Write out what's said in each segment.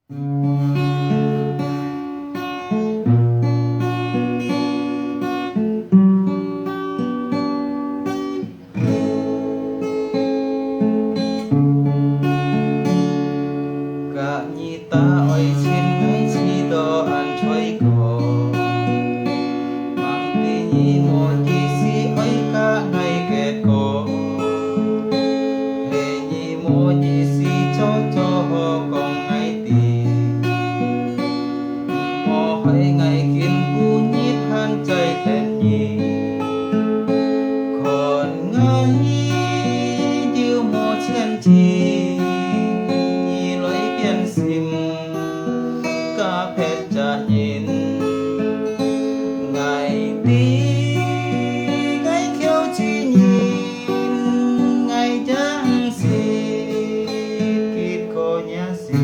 Cả nhị ta oi xin ngay chi đó ăn chơi cổ mang ti nhị mô chi si oi cả ngay kẹt cổ hệ nhị mô chi si cho họ còn ngay ti mô hay ngay kiến bu nhít han chạy tên nhị còn ngay diêu mô chen chi cả phép cha nhìn ngày đi ngày kêu chi nhìn ngày chẳng gì kít cô nhá gì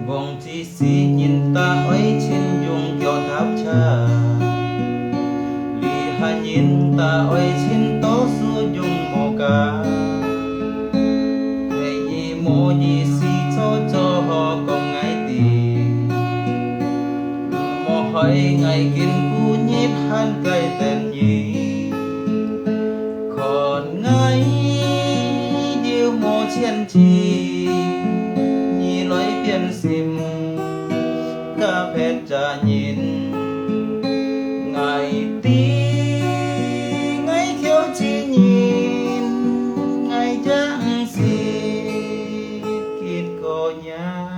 vòng chi si nhìn ta ấy trên dùng cho tháp cha li hà nhìn ta ấy trên tố su dùng mồ ca hay gì mồ gì si cho họ còn ngay tì mồ hỏi ngày kiến cu nhít han cây tên gì còn ngay điều mồ chen chi biến sim cả phép cha nhìn ngày tí ngày thiếu chi nhìn ngày chẳng gì kít cô nhá.